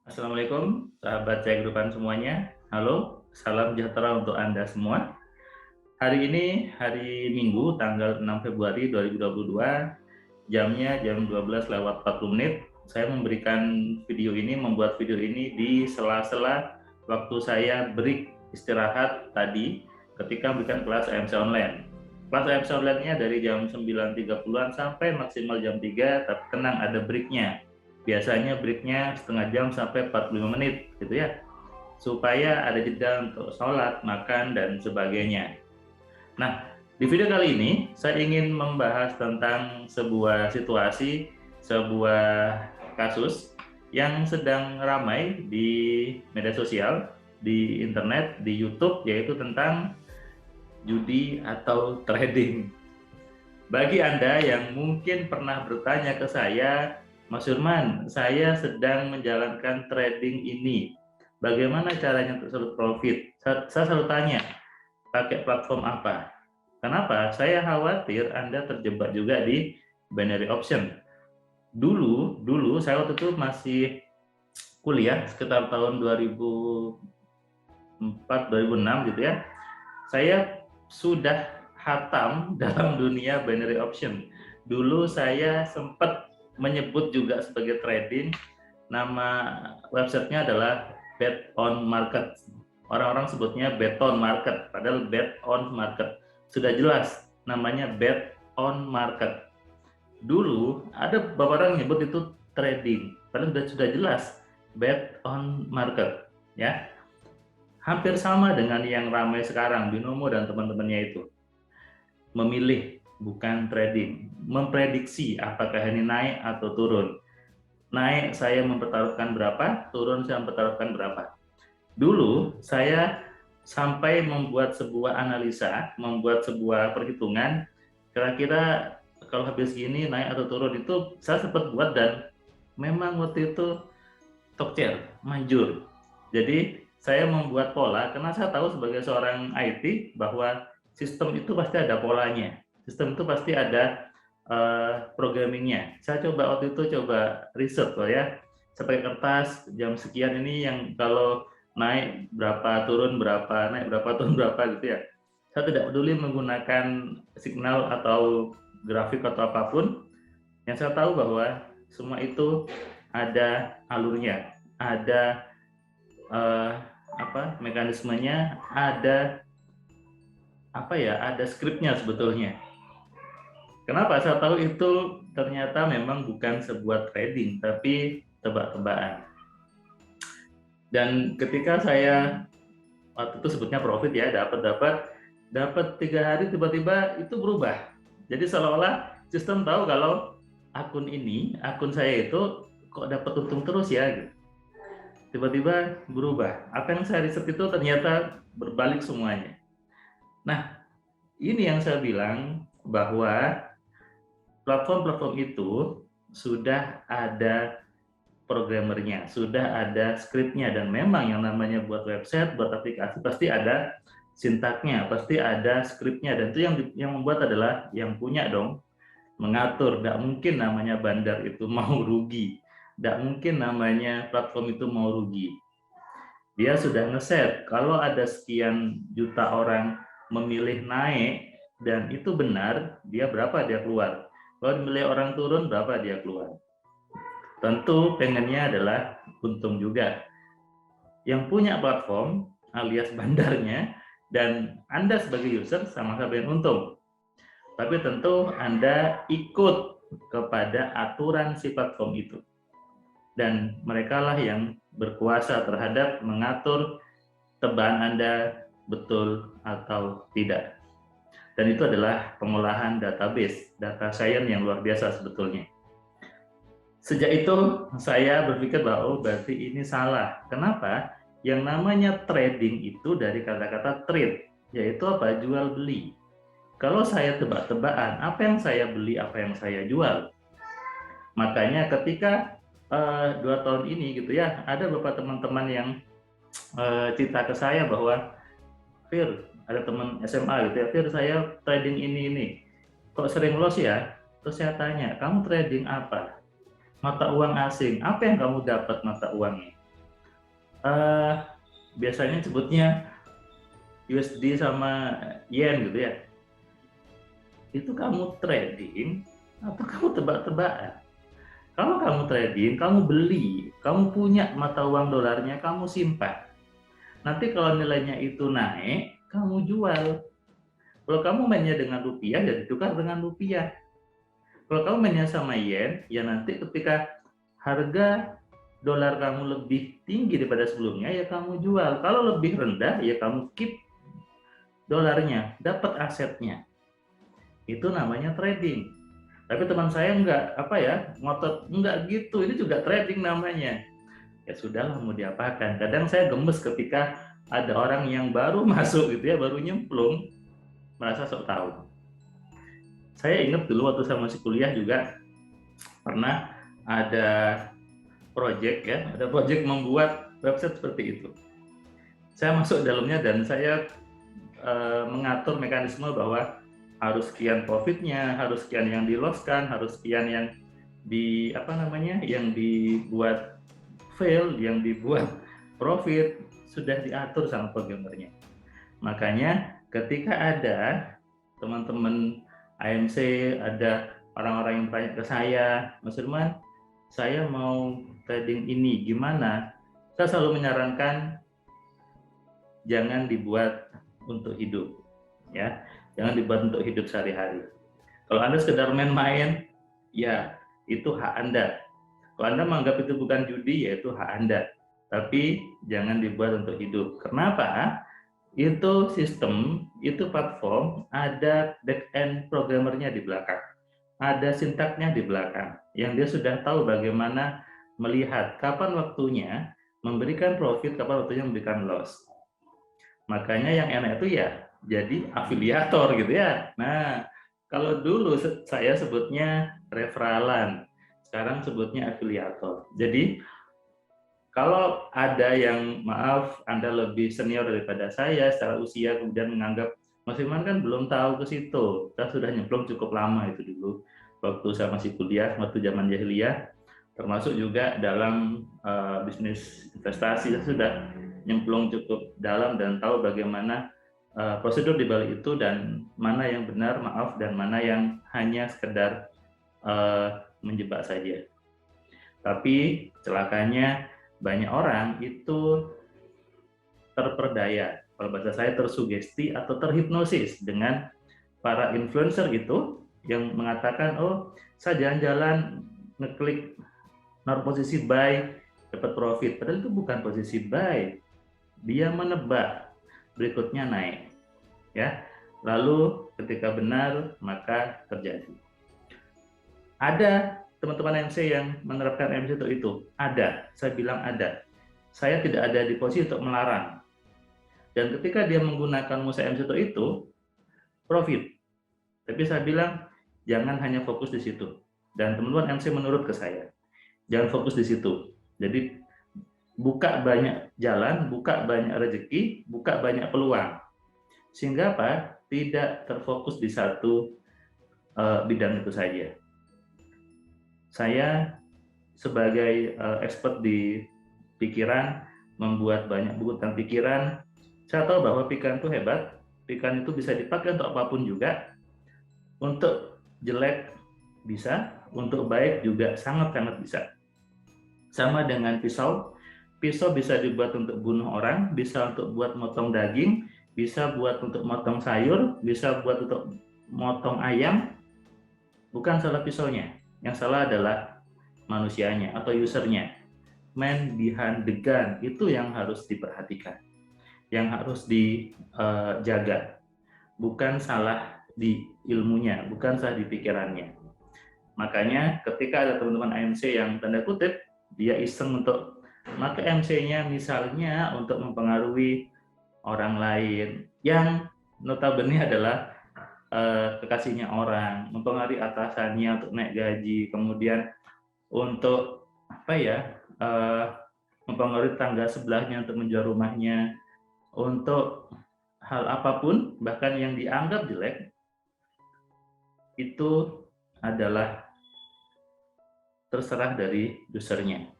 Assalamualaikum, sahabat saya grupan semuanya. Halo, salam sejahtera untuk Anda semua. Hari ini hari Minggu tanggal 6 Februari 2022, jamnya jam 12:40. Saya membuat video ini di sela-sela waktu saya break istirahat tadi ketika memberikan kelas AMC online. Kelas AMC online-nya dari jam 9.30-an sampai maksimal jam 3, tapi tenang ada break-nya. Biasanya break-nya setengah jam sampai 45 menit gitu ya, supaya ada jeda untuk sholat, makan, dan sebagainya. Nah, di video kali ini saya ingin membahas tentang sebuah situasi, sebuah kasus yang sedang ramai di media sosial, di internet, di YouTube, yaitu tentang judi atau trading. Bagi Anda yang mungkin pernah bertanya ke saya, Mas Firman, saya sedang menjalankan trading ini. Bagaimana caranya untuk selalu profit? Saya selalu tanya, pakai platform apa? Kenapa? Saya khawatir Anda terjebak juga di binary option. Dulu saya waktu itu masih kuliah sekitar tahun 2004, 2006 gitu ya. Saya sudah hatam dalam dunia binary option. Dulu saya sempat menyebut juga sebagai trading, nama websitenya adalah Bet on Market. Orang-orang sebutnya Beton Market, padahal Bet on Market. Sudah jelas namanya Bet on Market. Dulu ada beberapa orang nyebut itu trading, padahal sudah jelas Bet on Market, ya. Hampir sama dengan yang ramai sekarang, Binomo dan teman-temannya itu. Memilih, bukan trading. Memprediksi apakah ini naik atau turun. Naik saya mempertaruhkan berapa, turun saya mempertaruhkan berapa. Dulu saya sampai membuat sebuah analisa, membuat sebuah perhitungan, kira-kira kalau habis gini naik atau turun itu saya sempat buat, dan memang waktu itu tokcer, manjur. Jadi saya membuat pola karena saya tahu sebagai seorang IT bahwa sistem itu pasti ada polanya. Sistem itu pasti ada programmingnya. Saya coba waktu itu riset loh ya. Saya pakai kertas jam sekian ini yang kalau naik berapa, turun berapa, naik berapa, turun berapa gitu ya. Saya tidak peduli menggunakan signal atau grafik atau apapun. Yang saya tahu bahwa semua itu ada alurnya, ada mekanismenya, ada ada skripnya sebetulnya. Kenapa saya tahu itu? Ternyata memang bukan sebuah trading, tapi tebak-tebakan. Dan ketika saya waktu itu sebutnya profit ya, dapat 3 hari tiba-tiba itu berubah. Jadi seolah-olah sistem tahu kalau akun saya itu kok dapat untung terus ya, gitu. Tiba-tiba berubah. Apa yang saya riset itu ternyata berbalik semuanya. Nah, ini yang saya bilang bahwa platform-platform itu sudah ada programmernya, sudah ada skripnya, dan memang yang namanya buat website, buat aplikasi pasti ada sintaknya, pasti ada skripnya, dan itu yang membuat adalah yang punya dong, mengatur. Tidak mungkin namanya bandar itu mau rugi, tidak mungkin namanya platform itu mau rugi. Dia sudah ngeset kalau ada sekian juta orang memilih naik dan itu benar, dia berapa dia keluar. Kalau memilih orang turun, berapa dia keluar. Tentu pengennya adalah untung juga. Yang punya platform alias bandarnya dan Anda sebagai user sama-sama pengen untung. Tapi tentu Anda ikut kepada aturan si platform itu. Dan merekalah yang berkuasa terhadap mengatur tebakan Anda betul atau tidak. Dan itu adalah pengolahan database, data science yang luar biasa sebetulnya. Sejak itu saya berpikir bahwa oh, berarti ini salah. Kenapa? Yang namanya trading itu dari kata-kata trade, yaitu apa? Jual beli. Kalau saya tebak-tebakan, apa yang saya beli, apa yang saya jual. Makanya ketika 2 tahun ini gitu ya, ada beberapa teman-teman yang cerita ke saya bahwa Fir, ada teman SMA gitu ya, Fir saya trading ini, kok sering loss ya? Terus saya tanya, kamu trading apa? Mata uang asing, apa yang kamu dapat mata uangnya? eh, biasanya sebutnya USD sama yen gitu ya. Itu kamu trading atau kamu tebak-tebakan? Kalau kamu trading, kamu beli, kamu punya mata uang dolarnya, kamu simpan. Nanti kalau nilainya itu naik, kamu jual. Kalau kamu mainnya dengan rupiah, ya ditukar dengan rupiah. Kalau kamu mainnya sama yen, ya nanti ketika harga dolar kamu lebih tinggi daripada sebelumnya, ya kamu jual. Kalau lebih rendah, ya kamu keep dolarnya, dapat asetnya. Itu namanya trading. Tapi teman saya ngotot enggak gitu. Ini juga trading namanya. Ya sudahlah, mau diapakan. Kadang saya gemes ketika ada orang yang baru masuk gitu ya, baru nyemplung, merasa sok tahu. Saya ingat dulu waktu saya masih kuliah juga pernah ada project membuat website seperti itu. Saya masuk dalamnya dan saya mengatur mekanisme bahwa harus sekian profitnya, harus sekian yang di-loss-kan, harus sekian yang yang dibuat fail, yang dibuat profit, sudah diatur sama programmernya. Makanya ketika ada teman-teman AMC, ada orang-orang yang bertanya ke saya, Mas Firman, saya mau trading ini gimana? Saya selalu menyarankan jangan dibuat untuk hidup, ya, jangan dibuat untuk hidup sehari-hari. Kalau Anda sekedar main-main, ya itu hak Anda. Kalau Anda menganggap itu bukan judi, ya itu hak Anda. Tapi jangan dibuat untuk hidup. Kenapa? Itu sistem, itu platform, ada back-end programmernya di belakang. Ada sintaknya di belakang, yang dia sudah tahu bagaimana melihat kapan waktunya memberikan profit, kapan waktunya memberikan loss. Makanya yang enak itu ya jadi afiliator gitu ya. Nah, kalau dulu saya sebutnya referalan, sekarang sebutnya afiliator. Jadi kalau ada yang, maaf, Anda lebih senior daripada saya secara usia, kemudian menganggap Mas Firman kan belum tahu ke situ, kita sudah nyemplung cukup lama itu dulu, waktu saya masih kuliah, waktu zaman jahiliyah, termasuk juga dalam bisnis investasi, saya sudah nyemplung cukup dalam dan tahu bagaimana prosedur di balik itu dan mana yang benar, maaf, dan mana yang hanya sekedar menjebak saja. Tapi celakanya banyak orang itu terperdaya, kalau bahasa saya tersugesti atau terhipnosis dengan para influencer itu yang mengatakan, oh saya jalan-jalan ngeklik posisi buy dapat profit, padahal itu bukan posisi buy, dia menebak berikutnya naik, ya, lalu ketika benar maka terjadi. Ada teman-teman MC yang menerapkan MC itu ada, saya bilang ada. Saya tidak ada di posisi untuk melarang. Dan ketika dia menggunakan Musa MC itu profit. Tapi saya bilang jangan hanya fokus di situ. Dan teman-teman MC menurut ke saya, jangan fokus di situ. Jadi buka banyak jalan, buka banyak rezeki, buka banyak peluang. Sehingga apa? Tidak terfokus di satu bidang itu saja. Saya sebagai expert di pikiran, membuat banyak buku tentang pikiran, saya tahu bahwa pikiran itu hebat, pikiran itu bisa dipakai untuk apapun juga, untuk jelek bisa, untuk baik juga sangat-sangat bisa. Sama dengan pisau, pisau bisa dibuat untuk bunuh orang, bisa untuk buat motong daging, bisa buat untuk motong sayur, bisa buat untuk motong ayam. Bukan salah pisaunya, yang salah adalah manusianya atau usernya. Man behind the gun itu yang harus diperhatikan, yang harus dijaga. Bukan salah di ilmunya, bukan salah di pikirannya. Makanya ketika ada teman-teman AMC yang tanda kutip dia iseng untuk maka MC-nya misalnya untuk mempengaruhi orang lain yang notabene adalah kekasihnya orang, mempengaruhi atasannya untuk naik gaji, kemudian untuk mempengaruhi tangga sebelahnya untuk menjual rumahnya, untuk hal apapun, bahkan yang dianggap jelek, itu adalah terserah dari usernya.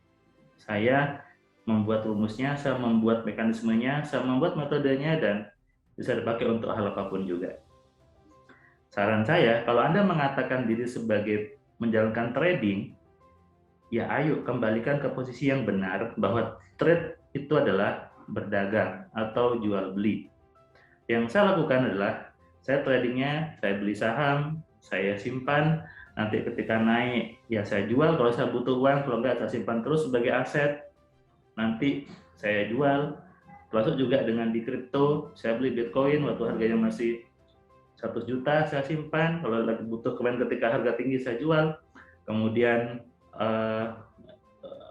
Saya membuat rumusnya, saya membuat mekanismenya, saya membuat metodenya, dan bisa dipakai untuk hal apapun juga. Saran saya, kalau Anda mengatakan diri sebagai menjalankan trading, ya ayo kembalikan ke posisi yang benar bahwa trade itu adalah berdagang atau jual beli. Yang saya lakukan adalah saya tradingnya, saya beli saham, saya simpan, nanti ketika naik ya saya jual kalau saya butuh uang, kalau enggak saya simpan terus sebagai aset, nanti saya jual. Termasuk juga dengan di kripto, saya beli Bitcoin waktu harganya masih 100 juta, saya simpan, kalau lagi butuh kemarin ketika harga tinggi saya jual, kemudian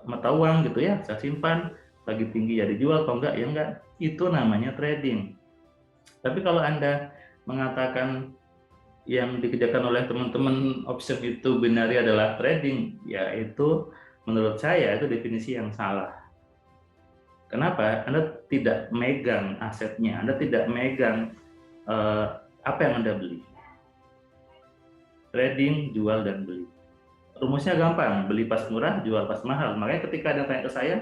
mata uang gitu ya, saya simpan, lagi tinggi ya dijual, kalau enggak ya enggak. Itu namanya trading. Tapi kalau Anda mengatakan yang dikerjakan oleh teman-teman option itu binary adalah trading, ya itu menurut saya itu definisi yang salah. Kenapa? Anda tidak megang asetnya, Anda tidak megang apa yang Anda beli. Trading, jual dan beli. Rumusnya gampang, beli pas murah, jual pas mahal. Makanya ketika ada tanya ke saya,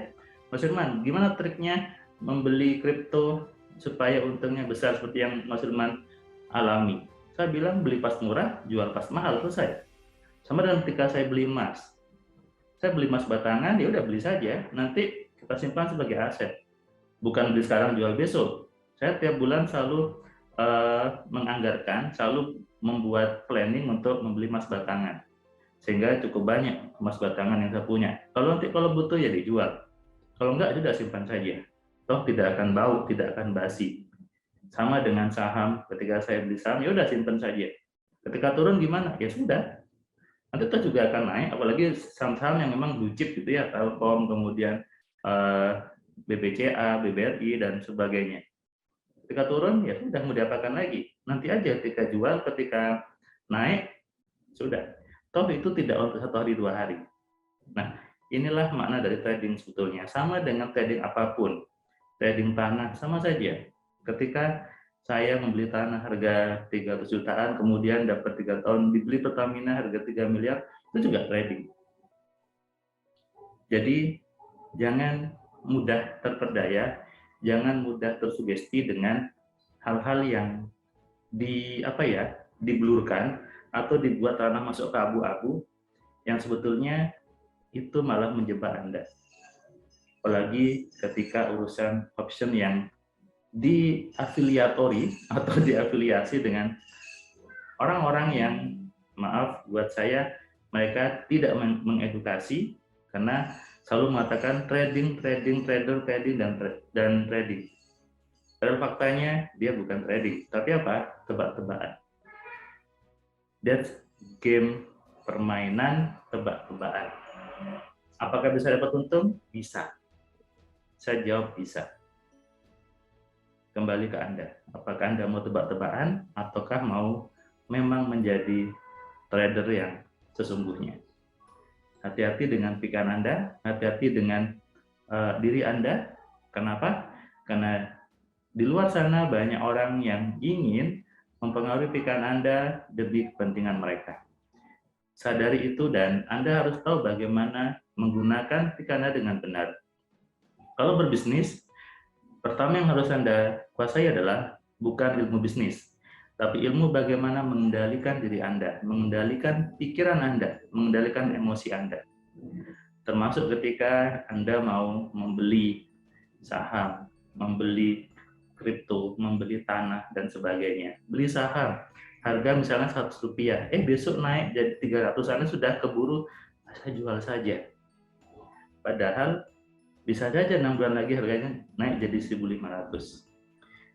Mas Firman, gimana triknya membeli kripto supaya untungnya besar seperti yang Mas Firman alami? Saya bilang beli pas murah, jual pas mahal, selesai. Sama dengan ketika saya beli emas. Saya beli emas batangan, ya udah beli saja, nanti kita simpan sebagai aset. Bukan beli sekarang, jual besok. Saya tiap bulan selalu menganggarkan, selalu membuat planning untuk membeli emas batangan. Sehingga cukup banyak emas batangan yang saya punya. Kalau butuh ya dijual. Kalau enggak, sudah simpan saja. Toh tidak akan bau, tidak akan basi. Sama dengan saham, ketika saya beli saham, ya udah simpan saja. Ketika turun gimana? Ya sudah. Nanti itu juga akan naik, apalagi saham-saham yang memang blue chip gitu ya, Telkom, kemudian BBCA, BBRI, dan sebagainya. Ketika turun, ya sudah, mau diapakan lagi? Nanti aja ketika jual, ketika naik, sudah. Toh itu tidak untuk 1 hari 2 hari. Nah, inilah makna dari trading sebetulnya. Sama dengan trading apapun. Trading tanah sama saja. Ketika saya membeli tanah harga 300 jutaan, kemudian dapat 3 tahun dibeli Pertamina harga 3 miliar, itu juga trading. Jadi jangan mudah terperdaya, jangan mudah tersugesti dengan hal-hal yang diblurkan atau dibuat tanah masuk ke abu-abu yang sebetulnya itu malah menjebak Anda. Apalagi ketika urusan option yang diafiliatori atau diafiliasi dengan orang-orang yang, maaf buat saya, mereka tidak mengedukasi karena selalu mengatakan trading, trader, trading, dan trading. Padahal faktanya dia bukan trading, tapi apa? Tebak-tebakan. That's game, permainan tebak-tebakan. Apakah bisa dapat untung? Bisa. Saya jawab bisa. Kembali ke Anda. Apakah Anda mau tebak-tebakan ataukah mau memang menjadi trader yang sesungguhnya? Hati-hati dengan pikiran Anda, hati-hati dengan diri Anda. Kenapa? Karena di luar sana banyak orang yang ingin mempengaruhi pikiran Anda demi kepentingan mereka. Sadari itu dan Anda harus tahu bagaimana menggunakan pikiran Anda dengan benar. Kalau berbisnis, pertama yang harus Anda kuasai adalah bukan ilmu bisnis, tapi ilmu bagaimana mengendalikan diri Anda, mengendalikan pikiran Anda, mengendalikan emosi Anda. Termasuk ketika Anda mau membeli saham, membeli kripto, membeli tanah, dan sebagainya. Beli saham, harga misalnya 100 rupiah, besok naik jadi 300, Anda sudah keburu, saya jual saja. Padahal bisa saja 6 bulan lagi harganya naik jadi 1.500.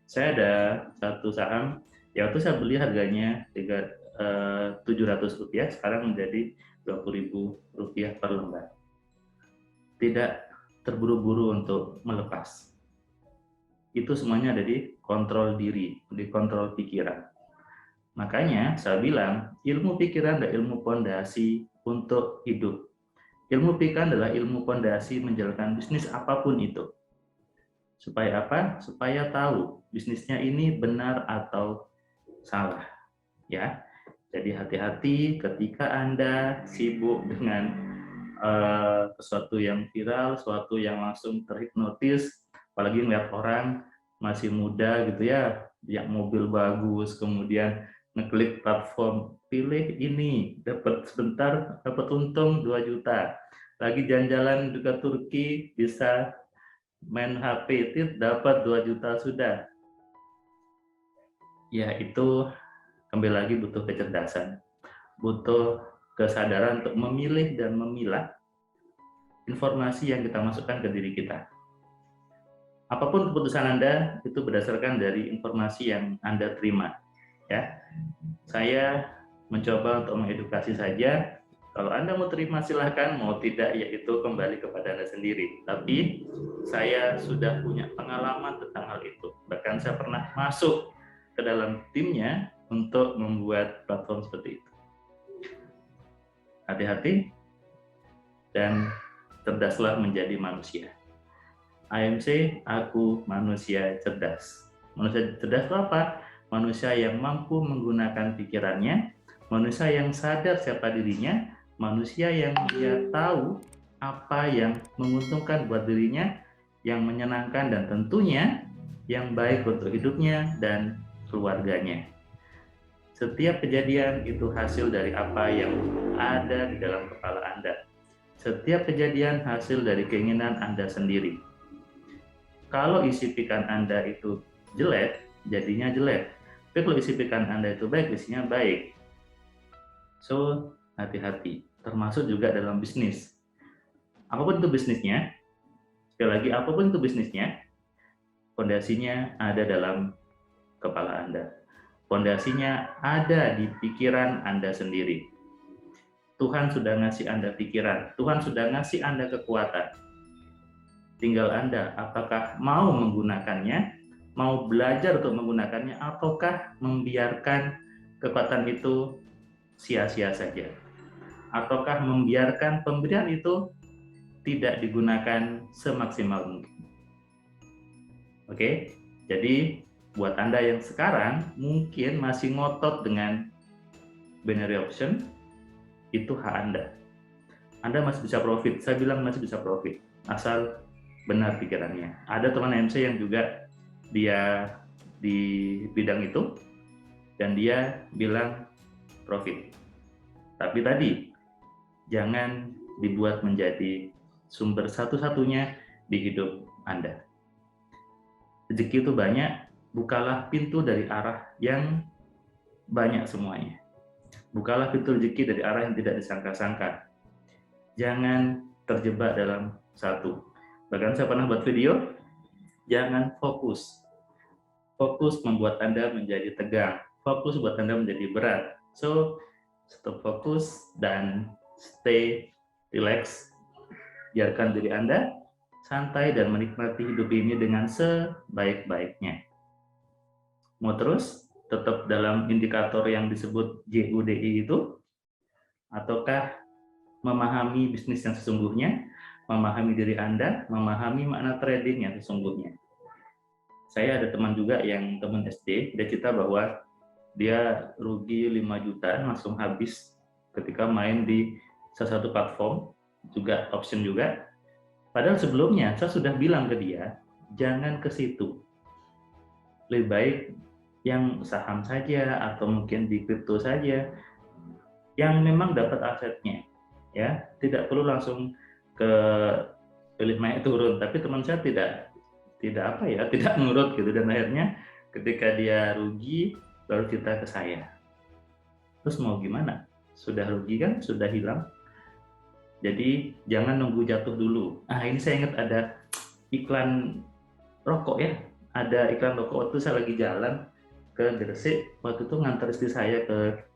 Saya ada satu saham, ya waktu saya beli harganya 700 rupiah, sekarang menjadi 20.000 rupiah per lembar. Tidak terburu-buru untuk melepas. Itu semuanya ada di kontrol diri, di kontrol pikiran. Makanya saya bilang, ilmu pikiran adalah ilmu pondasi untuk hidup. Ilmu pikiran adalah ilmu pondasi menjalankan bisnis apapun itu. Supaya apa? Supaya tahu bisnisnya ini benar atau salah. Ya. Jadi hati-hati ketika Anda sibuk dengan sesuatu yang viral, sesuatu yang langsung terhipnotis, apalagi melihat orang masih muda gitu ya, yang mobil bagus, kemudian ngeklik platform, pilih ini, dapat sebentar, dapat untung 2 juta. Lagi jalan-jalan ke Turki, bisa main HP, tit, dapat 2 juta sudah. Ya itu kembali lagi butuh kecerdasan, butuh kesadaran untuk memilih dan memilah informasi yang kita masukkan ke diri kita. Apapun keputusan Anda itu berdasarkan dari informasi yang Anda terima. Ya, saya mencoba untuk mengedukasi saja. Kalau Anda mau terima silahkan, mau tidak yaitu kembali kepada Anda sendiri. Tapi saya sudah punya pengalaman tentang hal itu. Bahkan saya pernah masuk ke dalam timnya untuk membuat platform seperti itu. Hati-hati dan cerdaslah menjadi manusia. AMC, aku manusia cerdas. Manusia cerdas itu apa? Manusia yang mampu menggunakan pikirannya, manusia yang sadar siapa dirinya, manusia yang dia tahu apa yang menguntungkan buat dirinya, yang menyenangkan dan tentunya yang baik untuk hidupnya dan keluarganya. Setiap kejadian itu hasil dari apa yang ada di dalam kepala Anda. Setiap kejadian hasil dari keinginan Anda sendiri. Kalau isi pikiran Anda itu jelek, jadinya jelek. Tapi kalau isi pikiran Anda itu baik, isinya baik. So, hati-hati. Termasuk juga dalam bisnis. Apapun itu bisnisnya, sekali lagi, apapun itu bisnisnya, fondasinya ada dalam kepala Anda. Fondasinya ada di pikiran Anda sendiri. Tuhan sudah ngasih Anda pikiran, Tuhan sudah ngasih Anda kekuatan. Tinggal Anda, apakah mau menggunakannya, mau belajar untuk menggunakannya, ataukah membiarkan kekuatan itu sia-sia saja. Ataukah membiarkan pemberian itu tidak digunakan semaksimal mungkin. Oke, jadi buat Anda yang sekarang mungkin masih ngotot dengan binary option, itu hak Anda. Anda masih bisa profit, saya bilang masih bisa profit, asal benar pikirannya. Ada teman MC yang juga dia di bidang itu dan dia bilang profit. Tapi tadi jangan dibuat menjadi sumber satu-satunya di hidup Anda. Rezeki itu banyak, bukalah pintu dari arah yang banyak semuanya. Bukalah pintu rezeki dari arah yang tidak disangka-sangka. Jangan terjebak dalam satu. Bahkan saya pernah buat video, jangan fokus. Fokus membuat Anda menjadi tegang. Fokus buat Anda menjadi berat. So, stop fokus dan stay relax. Biarkan diri Anda santai dan menikmati hidup ini dengan sebaik-baiknya. Mau terus tetap dalam indikator yang disebut JUDI itu? Ataukah memahami bisnis yang sesungguhnya, memahami diri Anda, memahami makna trading yang sesungguhnya? Saya ada teman juga yang teman SD, dia cerita bahwa dia rugi 5 juta langsung habis ketika main di salah satu platform, juga option juga. Padahal sebelumnya saya sudah bilang ke dia, jangan ke situ. Lebih baik yang saham saja atau mungkin di kripto saja yang memang dapat asetnya. Ya, tidak perlu langsung ke pilih naik turun, tapi teman saya tidak nurut gitu, dan akhirnya ketika dia rugi baru cerita ke saya. Terus mau gimana? Sudah rugi kan, sudah hilang. Jadi jangan nunggu jatuh dulu. Ini saya ingat ada iklan rokok ya. Ada iklan rokok waktu saya lagi jalan ke Gresik, waktu itu ngantar istri saya ke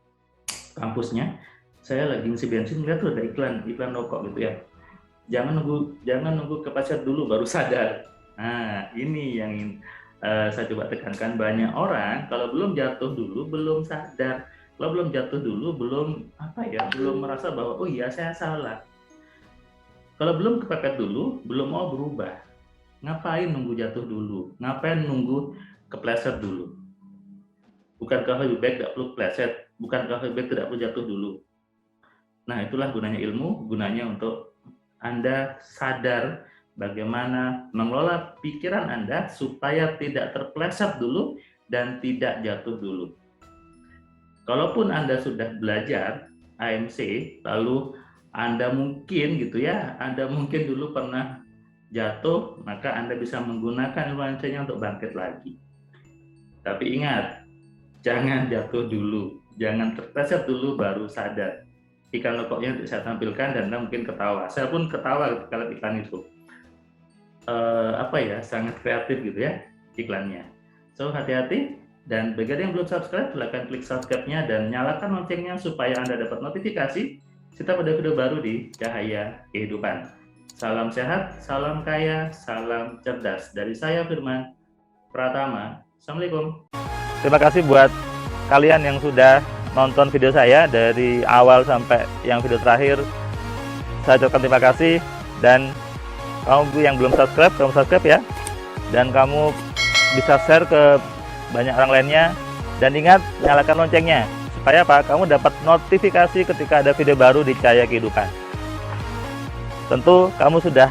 kampusnya. Saya lagi ngisi bensin, lihat tuh ada iklan rokok gitu ya. Jangan nunggu kepleset dulu baru sadar. Nah, ini yang saya coba tekankan. Banyak orang kalau belum jatuh dulu belum sadar. Kalau belum jatuh dulu belum belum merasa bahwa oh iya saya salah. Kalau belum kepepet dulu, belum mau berubah. Ngapain nunggu jatuh dulu? Ngapain nunggu kepleset dulu? Bukankah lebih baik tidak perlu kepleset? Bukankah lebih baik tidak perlu jatuh dulu? Nah, itulah gunanya ilmu, gunanya untuk Anda sadar bagaimana mengelola pikiran Anda supaya tidak terpeleset dulu dan tidak jatuh dulu. Kalaupun Anda sudah belajar AMC, lalu Anda mungkin gitu ya, Anda mungkin dulu pernah jatuh, maka Anda bisa menggunakan ilmu AMC-nya untuk bangkit lagi. Tapi ingat, jangan jatuh dulu, jangan terpleset dulu baru sadar. Iklan rokoknya saya tampilkan dan Anda mungkin ketawa. Saya pun ketawa kalau iklan itu. Sangat kreatif gitu ya iklannya. So hati-hati, dan bagi yang belum subscribe, silahkan klik subscribe-nya dan nyalakan loncengnya supaya Anda dapat notifikasi setiap ada video baru di Cahaya Kehidupan. Salam sehat, salam kaya, salam cerdas. Dari saya Firman Pratama. Assalamualaikum. Terima kasih buat kalian yang sudah nonton video saya dari awal sampai yang video terakhir. Saya ucapkan terima kasih, dan kamu yang belum subscribe, kamu subscribe ya. Dan kamu bisa share ke banyak orang lainnya, dan ingat nyalakan loncengnya supaya apa? Kamu dapat notifikasi ketika ada video baru di Cahaya Kehidupan. Tentu kamu sudah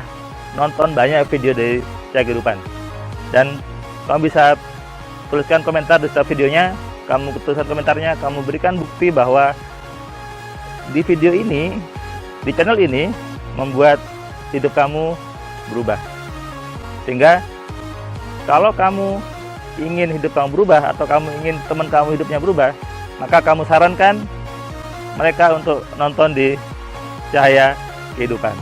nonton banyak video dari Cahaya Kehidupan, dan kamu bisa tuliskan komentar di setiap videonya. Kamu tuliskan komentarnya, kamu berikan bukti bahwa di video ini, di channel ini membuat hidup kamu berubah. Sehingga kalau kamu ingin hidup kamu berubah, atau kamu ingin teman kamu hidupnya berubah, maka kamu sarankan mereka untuk nonton di Cahaya Kehidupan.